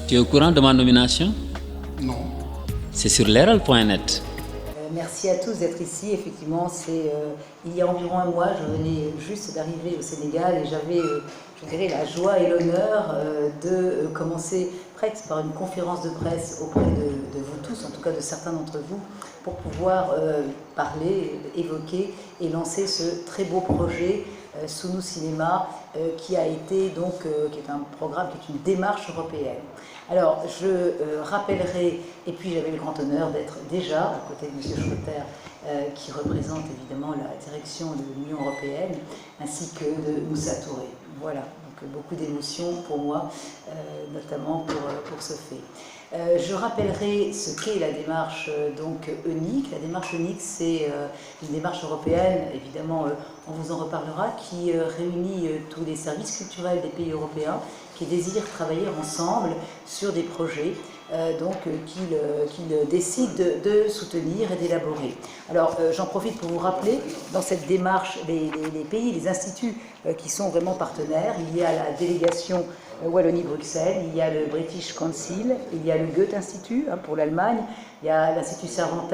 Tu es au courant de ma nomination? Non. C'est sur l'Herald.net. Merci à tous d'être ici. Effectivement, il y a environ un mois, je venais juste d'arriver au Sénégal et j'avais, je dirais, la joie et l'honneur de commencer presque par une conférence de presse auprès de vous tous, en tout cas de certains d'entre vous, pour pouvoir parler, évoquer et lancer ce très beau projet Sunu Cinéma, qui a été donc, qui est un programme, qui est une démarche européenne. Alors, je rappellerai, et puis j'avais le grand honneur d'être déjà à côté de M. Schroeter, qui représente évidemment la direction de l'Union européenne, ainsi que de Moussa Touré. Voilà, donc beaucoup d'émotions pour moi, notamment pour ce fait. Je rappellerai ce qu'est la démarche donc ENIC. La démarche ENIC, c'est une démarche européenne, évidemment, on vous en reparlera, qui réunit tous les services culturels des pays européens qui désirent travailler ensemble sur des projets qu'ils décident de soutenir et d'élaborer. Alors, j'en profite pour vous rappeler, dans cette démarche, les pays, les instituts qui sont vraiment partenaires, il y a la délégation Wallonie-Bruxelles, il y a le British Council, il y a le Goethe Institut pour l'Allemagne, il y a l'Institut Cervantes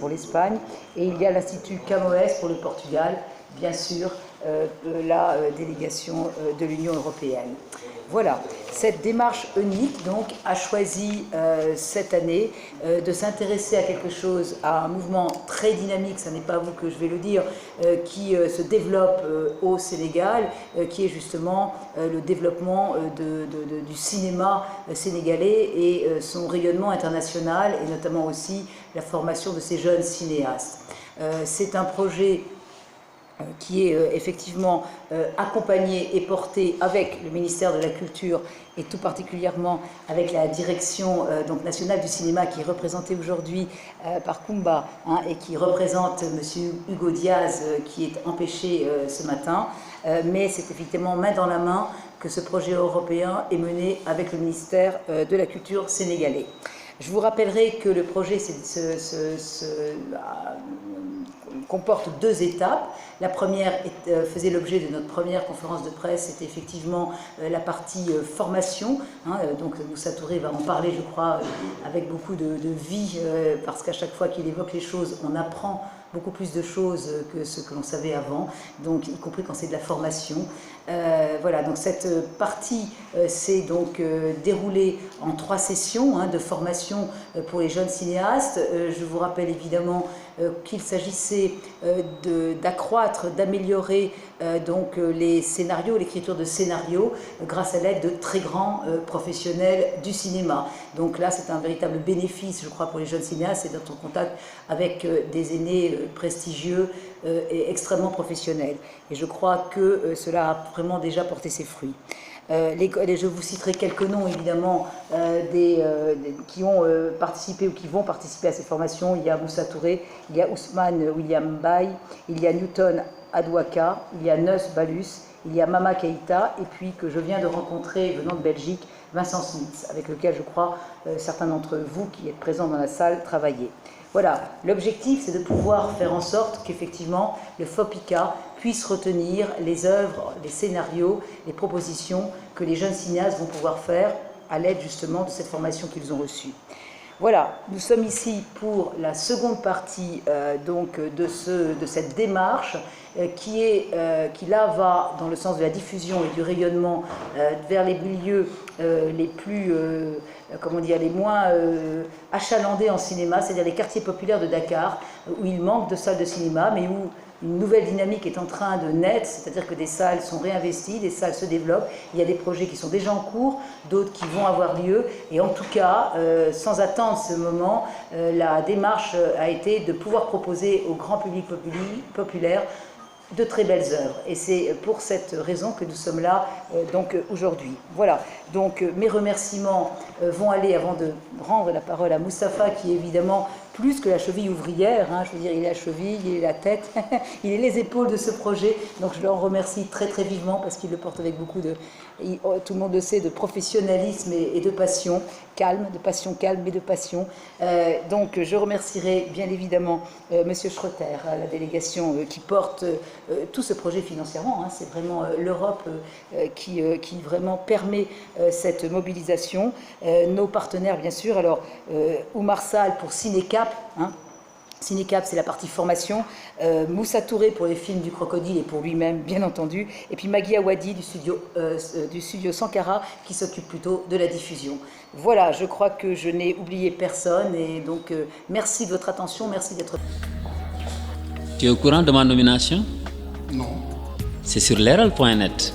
pour l'Espagne, et il y a l'Institut Camões pour le Portugal, bien sûr, la délégation de l'Union européenne. Voilà, cette démarche ENIC donc, a choisi cette année de s'intéresser à quelque chose, à un mouvement très dynamique, ce n'est pas à vous que je vais le dire, qui se développe au Sénégal, qui est justement le développement du cinéma sénégalais et son rayonnement international, et notamment aussi la formation de ces jeunes cinéastes. C'est un projet qui est effectivement accompagné et porté avec le ministère de la Culture et tout particulièrement avec la direction donc nationale du cinéma qui est représentée aujourd'hui par Kumba et qui représente M. Hugo Diaz qui est empêché ce matin. Mais c'est effectivement main dans la main que ce projet européen est mené avec le ministère de la Culture sénégalais. Je vous rappellerai que le projet comporte deux étapes. La première faisait l'objet de notre première conférence de presse, c'était effectivement la partie formation. Donc Moussa Touré va en parler, je crois, avec beaucoup de vie, parce qu'à chaque fois qu'il évoque les choses, on apprend beaucoup plus de choses que ce que l'on savait avant, donc y compris quand c'est de la formation. Voilà, donc cette partie s'est donc déroulée en 3 sessions de formation pour les jeunes cinéastes. Je vous rappelle évidemment qu'il s'agissait d'accroître, d'améliorer donc les scénarios, l'écriture de scénarios grâce à l'aide de très grands professionnels du cinéma. Donc là, c'est un véritable bénéfice, je crois, pour les jeunes cinéastes, c'est d'être en contact avec des aînés prestigieux et extrêmement professionnels. Et je crois que cela a vraiment déjà porté ses fruits. Je vous citerai quelques noms évidemment qui ont participé ou qui vont participer à ces formations. Il y a Moussa Touré, il y a Ousmane William Baye, il y a Newton Adouaka, il y a Neus Balus, il y a Mama Keïta, et puis que je viens de rencontrer venant de Belgique, Vincent Smith, avec lequel je crois certains d'entre vous qui êtes présents dans la salle travailler. Voilà, l'objectif c'est de pouvoir faire en sorte qu'effectivement le FOPICA puisse retenir les œuvres, les scénarios, les propositions que les jeunes cinéastes vont pouvoir faire à l'aide justement de cette formation qu'ils ont reçue. Voilà, nous sommes ici pour la seconde partie donc de cette démarche qui là va dans le sens de la diffusion et du rayonnement vers les milieux les plus, comment dire, les moins achalandés en cinéma, c'est-à-dire les quartiers populaires de Dakar, où il manque de salles de cinéma, mais où une nouvelle dynamique est en train de naître, c'est-à-dire que des salles sont réinvesties, des salles se développent, il y a des projets qui sont déjà en cours, d'autres qui vont avoir lieu, et en tout cas, sans attendre ce moment, la démarche a été de pouvoir proposer au grand public populaire de très belles œuvres. Et c'est pour cette raison que nous sommes là donc aujourd'hui. Voilà, donc mes remerciements vont aller, avant de rendre la parole à Moustapha, qui évidemment plus que la cheville ouvrière, hein. Je veux dire, il est la cheville, il est la tête, il est les épaules de ce projet. Donc je le remercie très très vivement parce qu'il le porte avec beaucoup de, tout le monde le sait, de professionnalisme et de passion calme, de passion calme et de passion. Donc je remercierai bien évidemment Monsieur Schroeter, la délégation qui porte tout ce projet financièrement, hein. C'est vraiment l'Europe qui vraiment permet cette mobilisation. Nos partenaires bien sûr, alors Oumar Sall pour Cinécap, hein. Cinécap, c'est la partie formation, Moussa Touré pour les films du crocodile et pour lui-même, bien entendu, et puis Magui Awadi du studio Sankara qui s'occupe plutôt de la diffusion. Voilà, je crois que je n'ai oublié personne et donc merci de votre attention, merci d'être... Tu es au courant de ma nomination? Non. C'est sur leral.net.